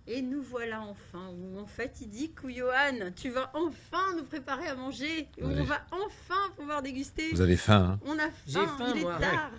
Et nous voilà enfin au moment fatidique où Johan, tu vas enfin nous préparer à manger. Où Allez. on va enfin pouvoir déguster. Vous avez faim, hein? On a faim, J'ai faim, il est moi. tard.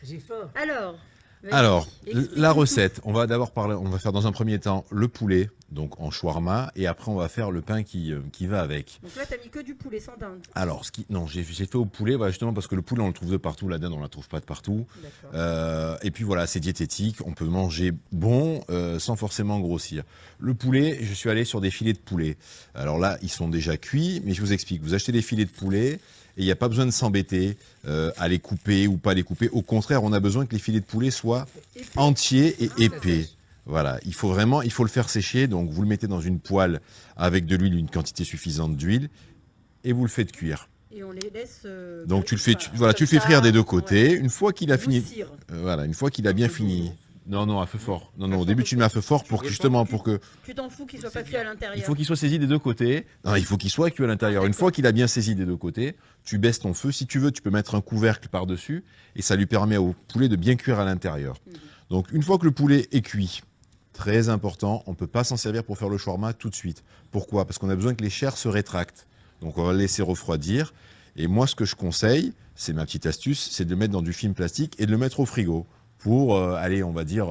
J'ai faim. Alors, vas-y, Alors, explique-nous la tout. recette, on va d'abord parler, on va faire dans un premier temps le poulet, donc en shawarma, et après on va faire le pain qui va avec. Donc là, t'as mis que du poulet sans dinde. Alors, non, j'ai fait au poulet, voilà, justement parce que le poulet on le trouve de partout, la dinde on la trouve pas de partout. D'accord. Et puis voilà, c'est diététique, on peut manger bon sans forcément grossir. Le poulet, je suis allé sur des filets de poulet. Alors là, ils sont déjà cuits, mais je vous explique. Vous achetez des filets de poulet et il n'y a pas besoin de s'embêter à les couper ou pas les couper. Au contraire, on a besoin que les filets de poulet soient Et puis, entiers et Ah, épais. ça sèche. Voilà, il faut le faire sécher. Donc vous le mettez dans une poêle avec de l'huile, une quantité suffisante d'huile, et vous le faites cuire. et on les laisse. Donc tu le fais, tu comme le fais ça, frire des deux ouais. côtés. Une fois qu'il a fini, Roussir. voilà, une fois qu'il a bien fini. Non, à feu fort. Non, au début tu le mets à feu fort pour que veux justement pas pour que Tu t'en fous qu'il soit pas cuit à l'intérieur. il faut qu'il soit saisi des deux côtés. Non, il faut qu'il soit cuit à l'intérieur. Une fois qu'il a bien saisi des deux côtés, tu baisses ton feu. Si tu veux, tu peux mettre un couvercle par-dessus et ça lui permet au poulet de bien cuire à l'intérieur. Donc une fois que le poulet est cuit, très important, on ne peut pas s'en servir pour faire le shawarma tout de suite. Pourquoi? Parce qu'on a besoin que les chairs se rétractent. Donc on va le laisser refroidir. Et moi, ce que je conseille, c'est ma petite astuce, c'est de le mettre dans du film plastique et de le mettre au frigo. Pour, allez, on va dire,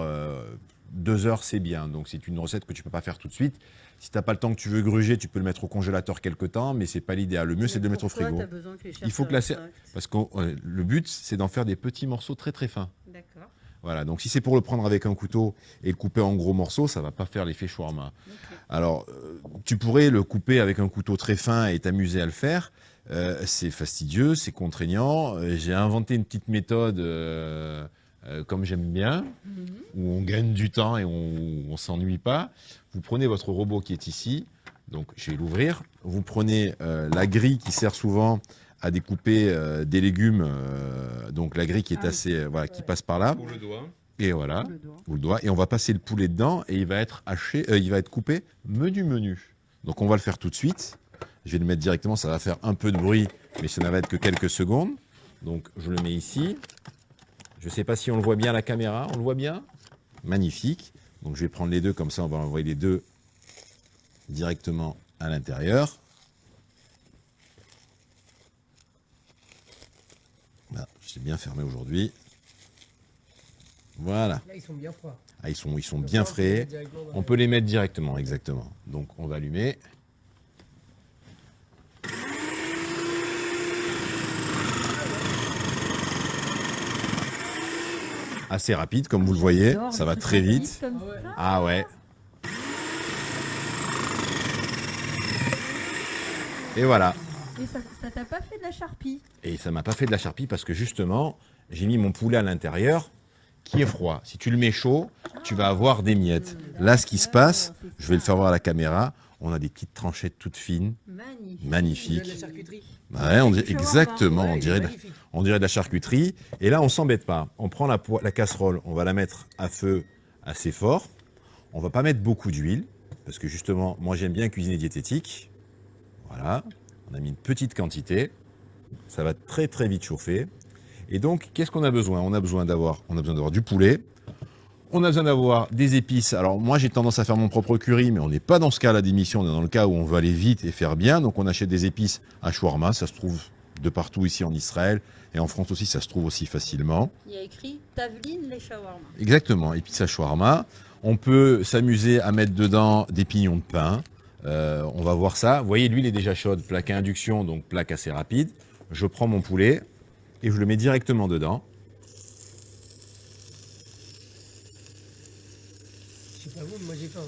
2 heures, c'est bien. Donc c'est une recette que tu ne peux pas faire tout de suite. Si tu n'as pas le temps que tu veux gruger, tu peux le mettre au congélateur quelque temps, mais c'est pas l'idéal. Le mieux, c'est de le mettre au Pourquoi frigo. t'as besoin que les chairs Il faut se que la rétractent parce que le but, c'est d'en faire des petits morceaux très très fins. D'accord. Voilà, donc si c'est pour le prendre avec un couteau et le couper en gros morceaux, ça va pas faire l'effet shawarma. Ok. Alors, tu pourrais le couper avec un couteau très fin et t'amuser à le faire. C'est fastidieux, c'est contraignant. J'ai inventé une petite méthode comme j'aime bien, où on gagne du temps et on s'ennuie pas. Vous prenez votre robot qui est ici, donc je vais l'ouvrir. Vous prenez la grille qui sert souvent à découper des légumes, donc la grille qui est Ah oui. assez, voilà, qui passe par là. Pour le doigt. Et voilà, Le doigt. ou le doigt, et on va passer le poulet dedans et il va être haché, il va être coupé menu. Donc on va le faire tout de suite. Je vais le mettre directement, ça va faire un peu de bruit, mais ça ne va être que quelques secondes. Donc je le mets ici. Je ne sais pas si on le voit bien à la caméra, on le voit bien? Magnifique. Donc je vais prendre les deux, comme ça on va envoyer les deux directement à l'intérieur. Là, je l'ai bien fermé aujourd'hui. Voilà. Là, ils sont bien froids. Ah, ils sont bien Comme ça, on peut les frais. mettre directement dans On la- peut les mettre directement, exactement. Donc on va allumer. Assez rapide, comme vous le voyez, J'adore ça les va trucs très rapides vite. comme Ah ouais. ça. Ah ouais. Et voilà. Et ça t'a pas fait de la charpie. Et ça m'a pas fait de la charpie parce que justement, j'ai mis mon poulet à l'intérieur qui est froid. Si tu le mets chaud, tu vas avoir des miettes. Là, ce qui se passe, je vais le faire voir à la caméra, on a des petites tranchettes toutes fines, Magnifique. On magnifiques. dirait de la charcuterie. Ouais, on dirait, Du shawarma. exactement, Ouais, on il est dirait, magnifique. on dirait de la charcuterie. Et là, on s'embête pas. On prend la casserole, on va la mettre à feu assez fort. On va pas mettre beaucoup d'huile, parce que justement, moi j'aime bien cuisiner diététique. Voilà, on a mis une petite quantité. Ça va très très vite chauffer. Et donc, qu'est-ce qu'on a besoin? On a besoin d'avoir du poulet. On a besoin d'avoir des épices. Alors moi j'ai tendance à faire mon propre curry, mais on n'est pas dans ce cas-là d'émission, on est dans le cas où on veut aller vite et faire bien. Donc on achète des épices à shawarma, ça se trouve de partout ici en Israël. Et en France aussi, ça se trouve aussi facilement. Il y a écrit Taveline les shawarma. Exactement, épices à shawarma. On peut s'amuser à mettre dedans des pignons de pain. On va voir ça. Vous voyez, l'huile est déjà chaude, plaque à induction, donc plaque assez rapide. Je prends mon poulet et je le mets directement dedans. Je sais pas vous, mais moi j'ai faim.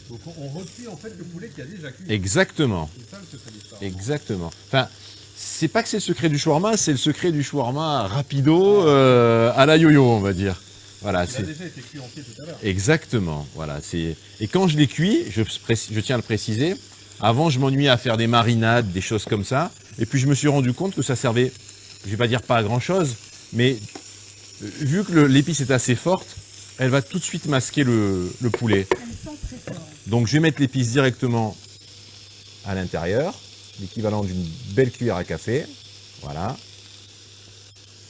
Donc on recuit en fait le poulet qui a déjà cuit. Exactement. C'est ça le secret d'histoire. Exactement. Enfin, c'est pas que c'est le secret du shawarma, c'est le secret du shawarma rapido à la yo-yo, on va dire. Voilà, Il a déjà été cuit entier tout à l'heure. exactement. Voilà, et quand je l'ai cuit, je tiens à le préciser, avant je m'ennuyais à faire des marinades, des choses comme ça, et puis je me suis rendu compte que ça servait, je vais pas dire pas à grand chose, mais vu que l'épice est assez forte, elle va tout de suite masquer le poulet. Elle sent très fort. Donc je vais mettre l'épice directement à l'intérieur, l'équivalent d'une belle cuillère à café. Voilà.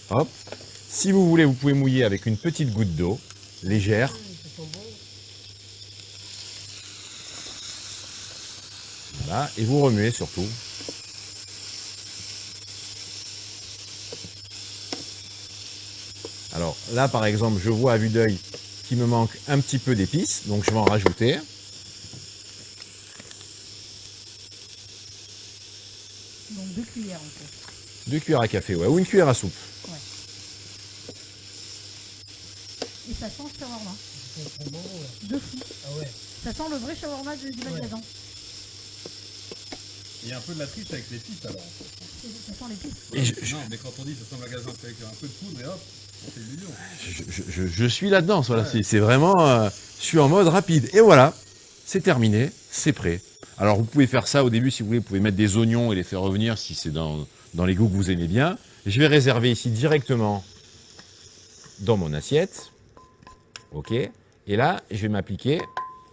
Hop. Si vous voulez, vous pouvez mouiller avec une petite goutte d'eau légère. Ça sent bon. Voilà, et vous remuez surtout. Alors là, par exemple, je vois à vue d'œil qu'il me manque un petit peu d'épices, donc je vais en rajouter. Donc 2 cuillères en fait. 2 cuillères à café, ouais, ou une cuillère à soupe. Et ça sent le shawarma. Ça sent très bon, ouais. De fou. Ah ouais. Ça sent le vrai shawarma du magasin. Il y a un peu de la triche avec les pistes alors. En fait. Ça sent l'épice. Et Non, mais quand on dit ça sent magasin avec un peu de poudre et hop, on fait le million. je suis là-dedans, voilà, c'est vraiment, je suis en mode rapide. Et voilà, c'est terminé, c'est prêt. Alors vous pouvez faire ça au début si vous voulez, vous pouvez mettre des oignons et les faire revenir si c'est dans les goûts que vous aimez bien. Je vais réserver ici directement dans mon assiette. Ok. Et là, je vais m'appliquer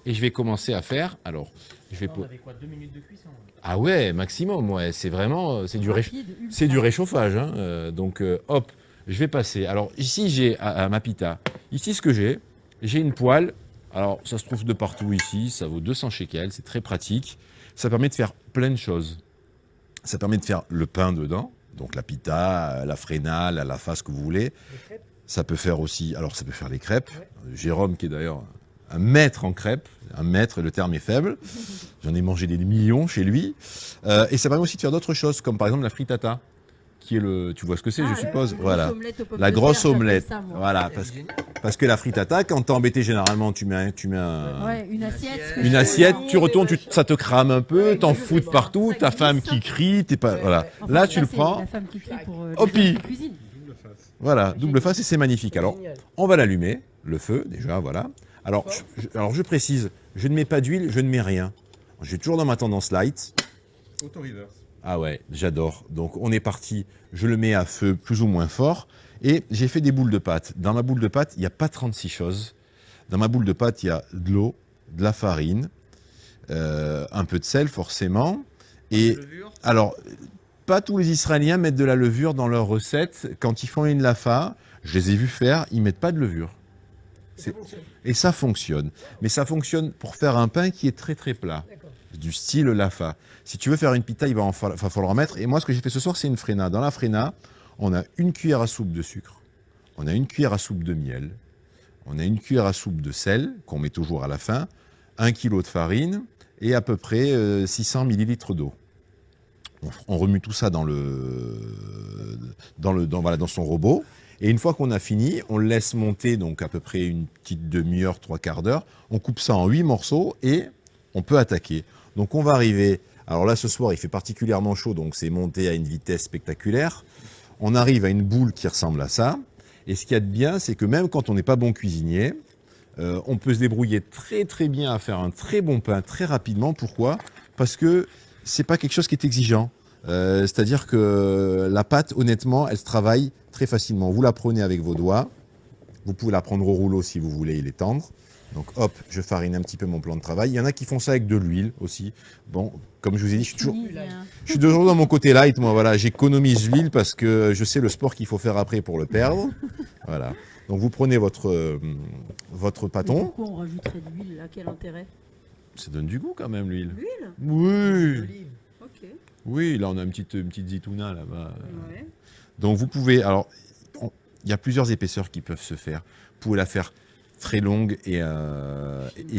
et je vais commencer à faire. Alors, je vais. On avait quoi, 2 minutes de cuisson? Ah ouais, maximum. Ouais, c'est vraiment, c'est du Rapide, réchauffage. Hein. Donc, hop, je vais passer. Alors ici, j'ai à ma pita. Ici, ce que j'ai une poêle. Alors, ça se trouve de partout ici. Ça vaut 200 shekels. C'est très pratique. Ça permet de faire plein de choses. Ça permet de faire le pain dedans. Donc la pita, la fréna, la lafa, ce que vous voulez. Les crêpes? Ça peut faire aussi, alors ça peut faire les crêpes. Ouais. Jérôme, qui est d'ailleurs un maître en crêpes, un maître, le terme est faible. J'en ai mangé des millions chez lui. Et ça permet aussi de faire d'autres choses, comme par exemple la frittata, qui est le, tu vois ce que c'est, Ah, je suppose. Voilà, la grosse omelette. Ça, moi. Voilà, parce que la frittata, quand t'es embêté, généralement, tu mets Ouais, une assiette. une assiette, tu retournes, ça te crame un peu, t'en fous de partout, ta femme qui crie, t'es pas, voilà. Enfin, Là, tu le c'est prends. La femme qui crie pour les Hopi. gens qui cuisinent. Double face. Voilà, double face et c'est magnifique. Alors, Génial. on va l'allumer, le feu, déjà, voilà. Alors, je précise, je ne mets pas d'huile, je ne mets rien. Je suis toujours dans ma tendance light. Auto-reverse. Ah ouais, j'adore. Donc, on est parti, je le mets à feu plus ou moins fort. Et j'ai fait des boules de pâte. Dans ma boule de pâte, il n'y a pas 36 choses. Dans ma boule de pâte, il y a de l'eau, de la farine, un peu de sel, forcément. Et alors, pas tous les Israéliens mettent de la levure dans leurs recettes. Quand ils font une lafa, je les ai vus faire, ils mettent pas de levure. Et ça fonctionne. Mais ça fonctionne pour faire un pain qui est très très plat. D'accord. Du style lafa. Si tu veux faire une pita, il va falloir en mettre. Et moi, ce que j'ai fait ce soir, c'est une fréna. Dans la fréna, on a une cuillère à soupe de sucre. On a une cuillère à soupe de miel. On a une cuillère à soupe de sel, qu'on met toujours à la fin. 1 kilo de farine et à peu près 600 millilitres d'eau. On remue tout ça dans son robot. Et une fois qu'on a fini, on le laisse monter donc à peu près une petite demi-heure, 3/4 d'heure. On coupe ça en 8 morceaux et on peut attaquer. Donc on va arriver, alors là ce soir il fait particulièrement chaud, donc c'est monté à une vitesse spectaculaire. On arrive à une boule qui ressemble à ça. Et ce qu'il y a de bien, c'est que même quand on n'est pas bon cuisinier, on peut se débrouiller très très bien à faire un très bon pain très rapidement. Pourquoi ? Parce que c'est pas quelque chose qui est exigeant. C'est-à-dire que la pâte, honnêtement, elle se travaille très facilement. Vous la prenez avec vos doigts. Vous pouvez la prendre au rouleau si vous voulez, il est tendre. Donc hop, je farine un petit peu mon plan de travail. Il y en a qui font ça avec de l'huile aussi. Bon, comme je vous ai dit, je suis toujours dans mon côté light. Moi, voilà, j'économise l'huile parce que je sais le sport qu'il faut faire après pour le perdre. Voilà. Donc vous prenez votre Mais pâton. pourquoi on rajouterait de l'huile là? Quel intérêt? Ça donne du goût quand même, l'huile. L'huile? Oui. Olive. Ok. Oui, là on a une petite zitouna là-bas. Ouais. Donc vous pouvez, alors il y a plusieurs épaisseurs qui peuvent se faire. Vous pouvez la faire très longue et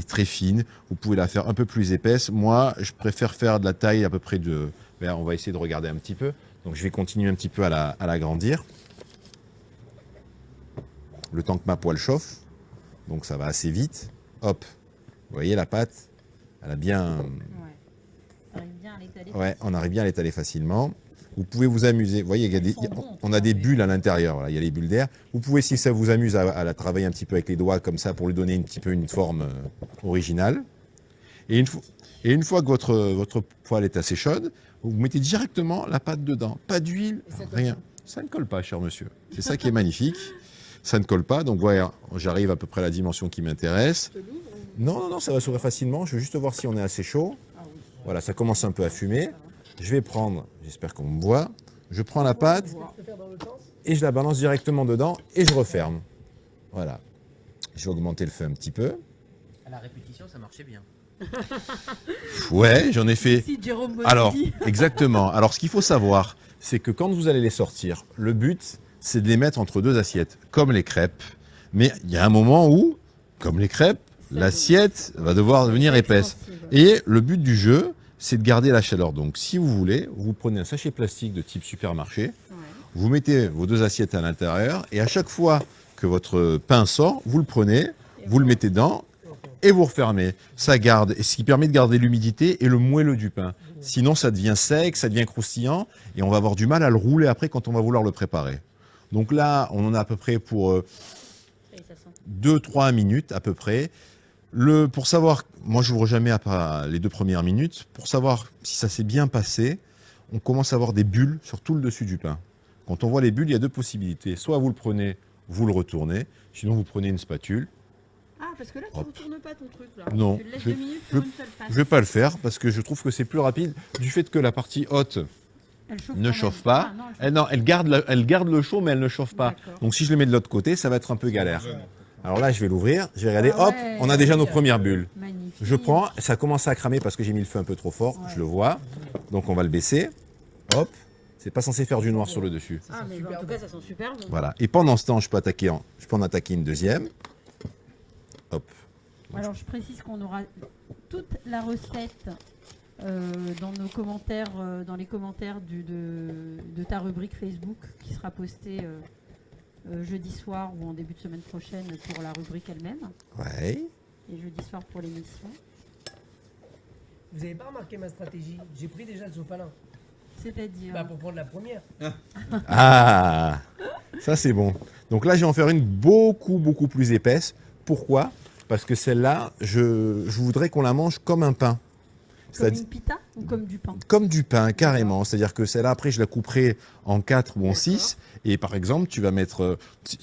très fine. Vous pouvez la faire un peu plus épaisse. Moi, je préfère faire de la taille à peu près de... Ben, on va essayer de regarder un petit peu. Donc je vais continuer un petit peu à l'agrandir. Le temps que ma poêle chauffe. Donc ça va assez vite. Hop, vous voyez la pâte, elle a bien... On arrive bien à l'étaler. Ouais, on arrive bien à l'étaler facilement. Vous pouvez vous amuser. Vous voyez, on a des bulles à l'intérieur. Voilà, il y a les bulles d'air. Vous pouvez, si ça vous amuse, à la travailler un petit peu avec les doigts comme ça pour lui donner un petit peu une forme originale. Et une fois que votre poêle est assez chaude, vous mettez directement la pâte dedans. Pas d'huile, rien. Ça ne colle pas, cher monsieur. C'est ça qui est magnifique. Ça ne colle pas. Donc voilà, j'arrive à peu près à la dimension qui m'intéresse. Non, ça va s'ouvrir facilement. Je veux juste voir si on est assez chaud. Voilà, ça commence un peu à fumer. Je vais prendre, j'espère qu'on me voit, Je prends la pâte Je peux faire dans l'autre sens. et je la balance directement dedans et je referme. Voilà. Je vais augmenter le feu un petit peu. À la répétition, ça marchait bien. Ouais, j'en ai fait. Si Jérôme Bonnetti. Alors, exactement. Alors, ce qu'il faut savoir, c'est que quand vous allez les sortir, le but, c'est de les mettre entre deux assiettes, comme les crêpes. Mais il y a un moment où, comme les crêpes, l'assiette va devoir devenir épaisse. Et le but du jeu, c'est de garder la chaleur. Donc, si vous voulez, vous prenez un sachet plastique de type supermarché, vous mettez vos deux assiettes à l'intérieur, et à chaque fois que votre pain sort, vous le prenez, vous le mettez dedans, et vous refermez. Ça garde, et ce qui permet de garder l'humidité et le moelleux du pain. Sinon, ça devient sec, ça devient croustillant, et on va avoir du mal à le rouler après quand on va vouloir le préparer. Donc là, on en a à peu près pour 2-3 minutes à peu près. Pour savoir, moi je n'ouvre jamais après les 2 premières minutes, pour savoir si ça s'est bien passé, on commence à avoir des bulles sur tout le dessus du pain. Quand on voit les bulles, il y a 2 possibilités. Soit vous le prenez, vous le retournez, sinon vous prenez une spatule. Ah, parce que là, tu ne retournes pas ton truc, là. Non, Tu le laisses je- 2 minutes sur une seule face. Je ne vais pas le faire parce que je trouve que c'est plus rapide du fait que la partie haute Elle chauffe ne quand chauffe même. pas. Ah, non, Elle garde le chaud, mais elle ne chauffe pas. D'accord. Donc si je le mets de l'autre côté, ça va être un peu galère. Alors là, je vais l'ouvrir, je vais regarder, Ah hop, ouais. on a déjà nos premières bulles. Magnifique. Je prends, ça commence à cramer parce que j'ai mis le feu un peu trop fort, Ouais. je le vois. Donc on va le baisser. Hop, c'est pas censé faire du noir sur le dessus. Ah, mais en tout cas, ça sent super bon. Voilà. Et pendant ce temps, je peux en attaquer une deuxième. Hop. Alors je précise qu'on aura toute la recette dans nos commentaires, dans les commentaires de ta rubrique Facebook qui sera postée jeudi soir ou en début de semaine prochaine pour la rubrique elle-même Ouais. et jeudi soir pour l'émission. Vous n'avez pas remarqué ma stratégie? J'ai pris déjà le sopalin. C'est-à-dire Bah, pour prendre la première. Ah, ça c'est bon. Donc là, je vais en faire une beaucoup plus épaisse. Pourquoi? Parce que celle-là, je voudrais qu'on la mange comme un pain. comme C'est-à-dire une pita ou comme du pain? comme du pain, carrément. C'est-à-dire que celle-là, après, je la couperai en 4 ou en 6. Et par exemple, tu vas mettre,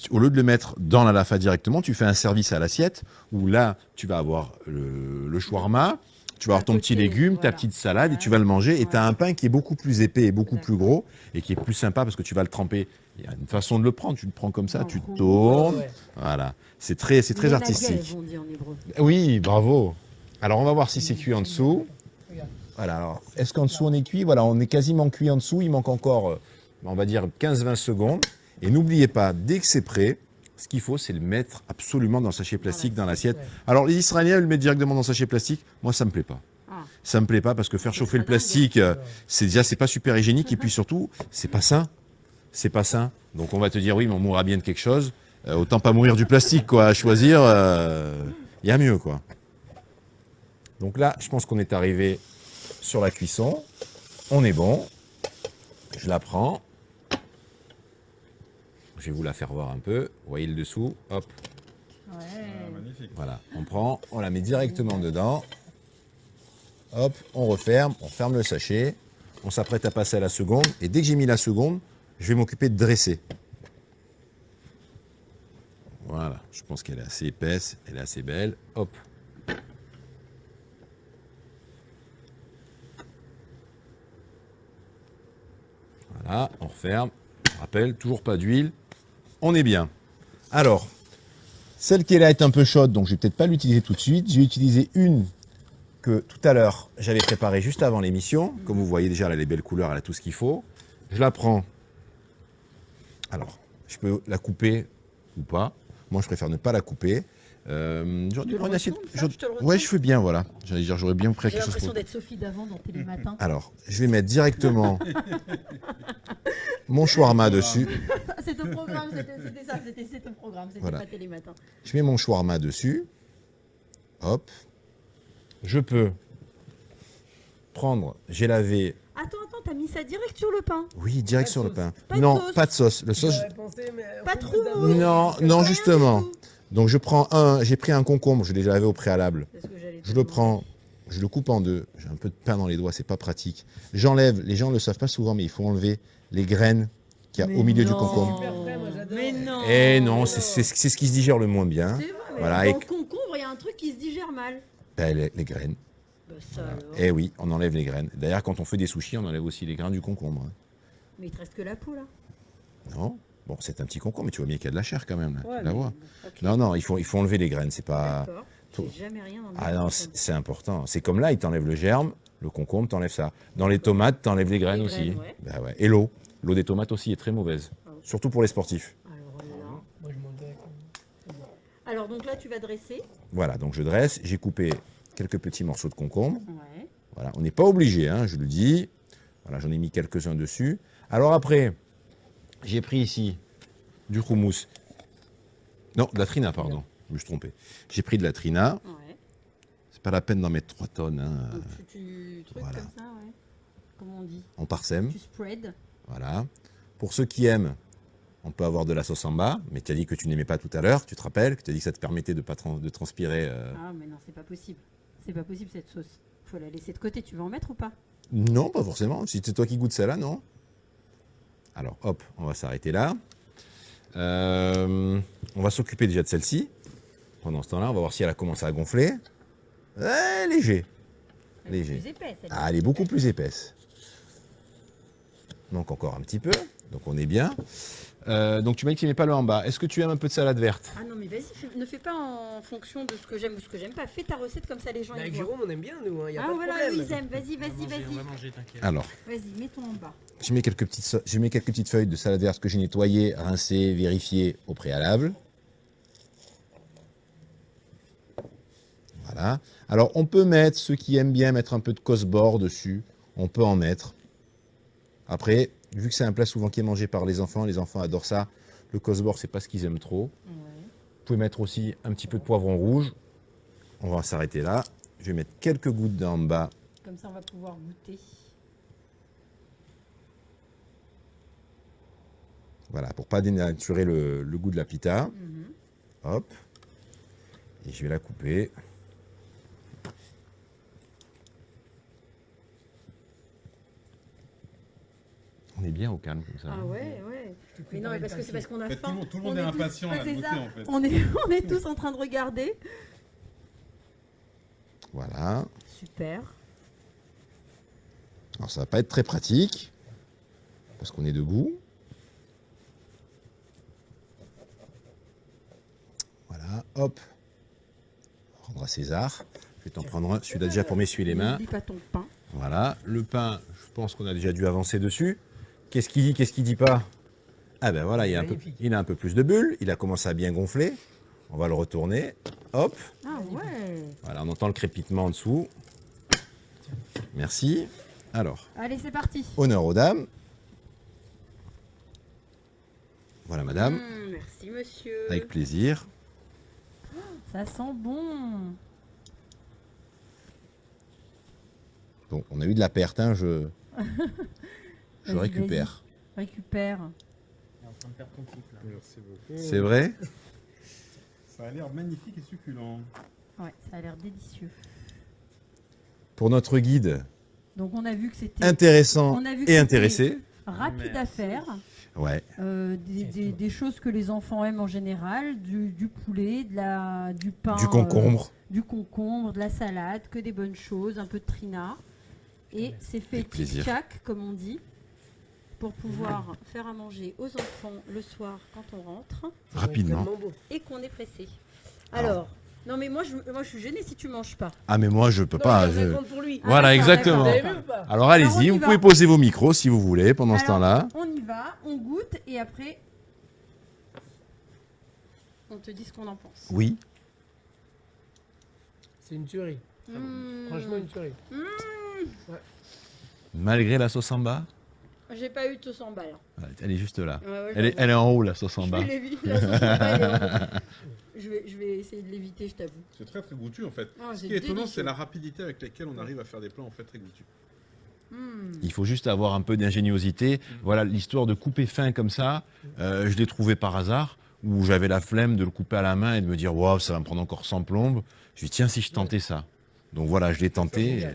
au lieu de le mettre dans la lafa directement, tu fais un service à l'assiette où là, tu vas avoir le shawarma, tu vas avoir ton petit côté, légume, ta voilà. petite salade, et Ouais. tu vas le manger. Et tu as Ouais. un pain qui est beaucoup plus épais et beaucoup plus gros et qui est plus sympa parce que tu vas le tremper. Il y a une façon de le prendre. Tu le prends comme ça, En tu roux. tournes. Ouais. Voilà. C'est très Les artistique. naguets, on dit en hébreu. Oui, bravo. Alors, on va voir si c'est cuit en dessous. Regarde. Voilà, alors, est-ce qu'en dessous on est cuit? Voilà, on est quasiment cuit en dessous. Il manque encore, on va dire, 15-20 secondes. Et n'oubliez pas, dès que c'est prêt, ce qu'il faut, c'est le mettre absolument dans le sachet plastique, dans l'assiette. Ouais. Alors, les Israéliens le mettent directement dans le sachet plastique. Moi, ça me plaît pas. Ah. Ça me plaît pas parce que faire chauffer le serait dingue. plastique, c'est pas super hygiénique. Et puis surtout, c'est pas sain. C'est pas sain. Donc, on va te dire, oui, mais on mourra bien de quelque chose. Autant pas mourir du plastique, quoi. À choisir, il y a mieux, quoi. Donc là, je pense qu'on est arrivé sur la cuisson. On est bon. Je la prends. Je vais vous la faire voir un peu. Vous voyez le dessous. Hop, Ouais. Magnifique. voilà. On prend, on la met directement dedans. Hop, on ferme le sachet. On s'apprête à passer à la seconde. Et dès que j'ai mis la seconde, je vais m'occuper de dresser. Voilà, je pense qu'elle est assez épaisse, elle est assez belle. Hop. Voilà, on referme. Rappel, toujours pas d'huile. On est bien. Alors, celle qui est là est un peu chaude, donc je vais peut-être pas l'utiliser tout de suite. Je vais utiliser une que tout à l'heure j'avais préparée juste avant l'émission. Comme vous voyez déjà, elle a les belles couleurs, elle a tout ce qu'il faut. Je la prends. Alors, je peux la couper ou pas. Moi, je préfère ne pas la couper. J'aurais dû Tu le prendre une assiette. retournes, ça, je te le Ouais, retourne je fais bien, voilà. J'allais dire, j'aurais bien pris J'ai quelque chose l'impression pour. d'être Sophie d'avant dans Télématin. Alors, je vais mettre directement mon shawarma dessus. C'est ton programme, c'était ça, c'était ton programme, c'était Voilà. pas Télématin. Je mets mon shawarma dessus. Hop. Je peux prendre, j'ai lavé. Attends, t'as mis ça direct sur le pain. Oui, direct Pas de sur le sauce. pain. Pas de Non, sauce. pas de sauce. Le sauce. J'aurais pensé, mais Pas faut trop d'abord- mou. Non, Rien justement. du tout. Donc j'ai pris un concombre, je l'ai lavé au préalable. C'est ce que j'allais te Je le demander. prends, je le coupe en deux. J'ai un peu de pain dans les doigts, c'est pas pratique. J'enlève, les gens ne le savent pas souvent, mais il faut enlever les graines qu'il y a Mais au milieu du non. concombre. Super frais, moi, j'adore. Mais non. Eh non, c'est ce qui se digère le moins bien. C'est vrai, mais Voilà, dans et- le concombre, il y a un truc qui se digère mal. Ben, les graines. Bah, ça alors. Eh oui, on enlève les graines. D'ailleurs, quand on fait des sushis, on enlève aussi les grains du concombre. Hein. Mais il te reste que la peau là. Non. Bon, c'est un petit concombre, mais tu vois bien qu'il y a de la chair quand même. Là. Ouais, Tu la mais vois. bon, ok. Non, il faut enlever les graines. C'est pas. D'accord. Faut- J'ai jamais rien dans le Ah non, jardin. c'est important. C'est comme là, il t'enlève le germe, le concombre, t'enlève ça. Dans les tomates, t'enlèves les graines Les aussi. graines, ouais. Bah ouais. Et l'eau. L'eau des tomates aussi est très mauvaise. Ah ouais. Surtout pour les sportifs. Alors là. Moi, je mange avec. Alors donc là, tu vas dresser. Voilà, donc je dresse. J'ai coupé quelques petits morceaux de concombre. Ouais. Voilà, on n'est pas obligé, hein, je le dis. Voilà, j'en ai mis quelques-uns dessus. Alors après, j'ai pris ici du houmous. Non, de la trina, pardon. Je me suis trompé. J'ai pris de la trina. Ouais. C'est pas la peine d'en mettre 3 tonnes. Hein. Donc tu trucs voilà. comme ça, ouais. Comment on dit? On parsème. Tu spread. Voilà. Pour ceux qui aiment, on peut avoir de la sauce en bas. Mais tu as dit que tu n'aimais pas tout à l'heure. Tu te rappelles que tu as dit que ça te permettait de pas de transpirer. Ah mais non, c'est pas possible. C'est pas possible cette sauce. Faut la laisser de côté. Tu veux en mettre ou pas? Non, pas forcément. Si c'est toi qui goûtes celle-là, non. Alors, hop, on va s'arrêter là. On va s'occuper déjà de celle-ci. Pendant ce temps-là, on va voir si elle a commencé à gonfler. Léger. Elle est Léger. plus épaisse. Elle. Ah, elle est beaucoup plus épaisse. Donc encore un petit peu. Donc on est bien. Donc tu m'as dit que tu n'aimais pas le en bas. Est-ce que tu aimes un peu de salade verte? Ah non mais vas-y, ne fais pas en fonction de ce que j'aime ou ce que j'aime pas. Fais ta recette comme ça les gens Mais ils avec voient. Jérôme, on aime bien, nous. Il y a Ah pas de voilà, problème. eux, ils aiment. Vas-y, On va vas-y, manger, on va vas-y. manger, t'inquiète. Alors, Vas-y, mets-toi en bas. je mets quelques petites feuilles de salade verte que j'ai nettoyées, rincées, vérifiées au préalable. Voilà. Alors on peut mettre, ceux qui aiment bien mettre un peu de cosbord dessus, on peut en mettre. Après, vu que c'est un plat souvent qui est mangé par les enfants adorent ça. Le cosbord, c'est pas ce qu'ils aiment trop. Ouais. Vous pouvez mettre aussi un petit peu de poivron rouge. On va s'arrêter là. Je vais mettre quelques gouttes d'en bas. Comme ça on va pouvoir goûter. Voilà, pour pas dénaturer le goût de la pita. Mhm. Hop. Et je vais la couper. On est bien au calme comme ça. Ah ouais, ouais. Mais non, mais parce que c'est parce qu'on a En fait, faim. tout le monde On est tous- impatient ouais, à c'est goûter, ça. en fait. On est tous en train de regarder. Voilà. Super. Alors ça va pas être très pratique. Parce qu'on est debout. Voilà, hop. Rendre à César. Je vais t'en prendre un. Celui-là déjà pour m'essuyer les mains. N'oublie pas ton pain. Voilà. Le pain, je pense qu'on a déjà dû avancer dessus. Qu'est-ce qu'il dit pas? Ah ben voilà, Magnifique. il a un peu plus de bulles. Il a commencé à bien gonfler. On va le retourner. Hop. Ah ouais. Voilà, on entend le crépitement en dessous. Merci. Alors, Allez, c'est parti. honneur aux dames. Voilà, madame. Merci, monsieur. Avec plaisir. Ça sent bon. Bon, on a eu de la perte, hein, je Vas-y, récupère. Récupère. On est en train de perdre ton clip là. Merci beaucoup. C'est vrai? Ça a l'air magnifique et succulent. Ouais, ça a l'air délicieux. Pour notre guide, Donc on a vu que c'était intéressant On a vu que et c'était- intéressé. rapide à Merci. faire. Ouais, Des choses que les enfants aiment en général, du poulet, du pain, du concombre. du concombre, de la salade, que des bonnes choses, un peu de trina. Et c'est fait Avec plaisir. tic-tac, comme on dit, pour pouvoir faire à manger aux enfants le soir quand on rentre Rapidement. Tellement beau. et qu'on est pressé. Alors, non mais moi je suis gênée si tu manges pas. Ah, mais moi, je peux Non, pas. mais je- je raconte pour lui. Ah, Voilà, d'accord, exactement. Vous d'accord. avez vu ou pas? Alors, Alors, on allez-y, y vous va. pouvez poser vos micros si vous voulez pendant ce Alors, temps-là. on y va, on goûte et après on te dit ce qu'on en pense. Oui. C'est une tuerie. Mmh. Franchement, une tuerie. Malgré la sauce en bas, J'ai pas eu tout 100 balles. elle est juste là. Ouais, ouais, Elle est en haut, la sauce en je bas. vais l'éviter, la sauce en bas, elle est en haut. Je vais essayer de l'éviter, je t'avoue. C'est très très goûtu en fait. Ah, Ce c'est qui est étonnant, délicieux. c'est la rapidité avec laquelle on arrive à faire des plats en fait très goûtus. Il faut juste avoir un peu d'ingéniosité. Voilà, l'histoire de couper fin comme ça, je l'ai trouvé par hasard, où j'avais la flemme de le couper à la main et de me dire, waouh, ça va me prendre encore 100 plombes. Je me dis, tiens, si je tentais ça. Donc voilà, je l'ai tenté. génial.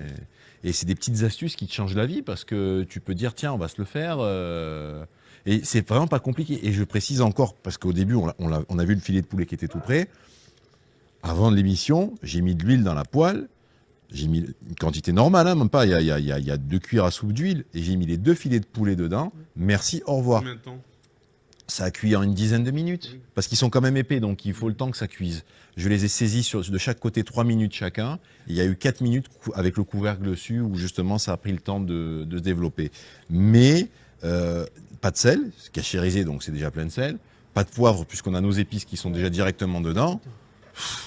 Et c'est des petites astuces qui te changent la vie parce que tu peux dire, tiens, on va se le faire. Et c'est vraiment pas compliqué. Et je précise encore, parce qu'au début, on a vu le filet de poulet qui était tout prêt. Avant l'émission, j'ai mis de l'huile dans la poêle. J'ai mis une quantité normale, hein, même pas, il y a 2 cuillères à soupe d'huile, et j'ai mis les 2 filets de poulet dedans. Merci, au revoir. Combien de temps? Ça a cuit en une dizaine de minutes, parce qu'ils sont quand même épais, donc il faut le temps que ça cuise. Je les ai saisis de chaque côté 3 minutes chacun. Et il y a eu 4 minutes avec le couvercle dessus, où justement ça a pris le temps de se développer. Mais pas de sel, c'est cachérisé, donc c'est déjà plein de sel. Pas de poivre, puisqu'on a nos épices qui sont déjà directement dedans.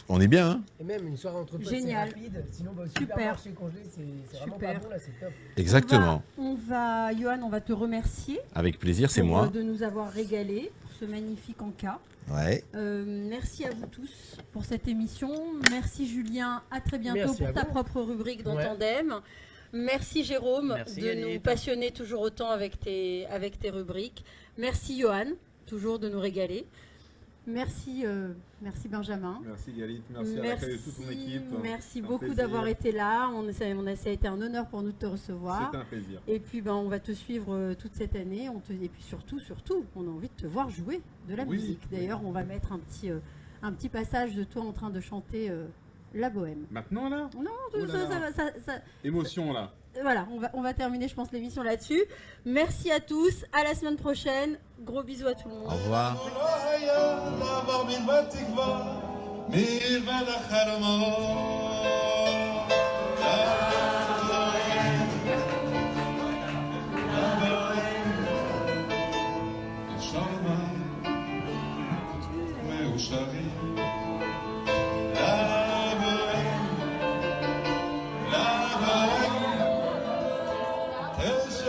On est bien, hein? Et même une soirée entre potes, c'est Génial. rapide. Sinon, au Super. supermarché congelé, c'est vraiment pas Super. bon, là, c'est top. Exactement. Johan, on va te remercier. Avec plaisir, c'est pour, moi. de nous avoir régalé pour ce magnifique encas. Ouais. Merci à vous tous pour cette émission. Merci Julien, à très bientôt Merci à pour ta vous. propre rubrique dans Ouais. Tandem. Merci Jérôme Merci, de Yannick. nous passionner toujours autant avec tes rubriques. Merci Johan, toujours de nous régaler. Merci, merci Benjamin. Merci Galit, merci à l'accueil de toute ton équipe. Merci Un beaucoup plaisir. d'avoir été là. Ça a été un honneur pour nous de te recevoir. C'était un plaisir. Et puis on va te suivre toute cette année. Et puis surtout, on a envie de te voir jouer de la Oui, musique. oui. D'ailleurs, on va mettre un petit passage de toi en train de chanter La Bohème. Maintenant là? Non, Oh là ça là. va, Émotion là. voilà, on va terminer, je pense, l'émission là-dessus. Merci à tous. À la semaine prochaine. Gros bisous à tout le monde. Au revoir. הוא לא היה לעבור מלבד תקווה, מלבד החלומות. אפשר לומר, מאושרים.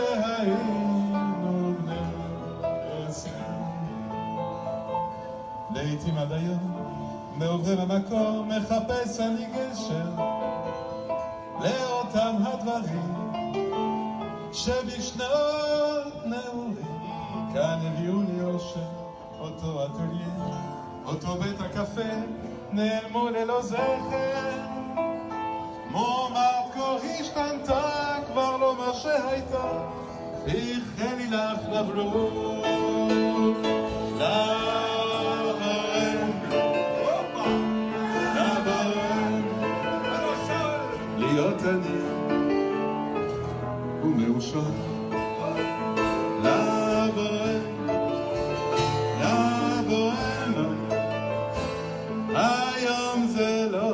כשהיינו בני 20. לעתים עד היום, מעובר המקום, מחפש אני גשר לאותם הדברים שבשנות נעורים כאן הביאו לי אושר, אותו אטוליה, אותו בית הקפה, נעלמו ללא זכר. מומתקו השתנתה, כבר לא מה שהייתה, החל לי לך לבלום. להיות אני ומאושר לבוהן, לבוהן היום זה לא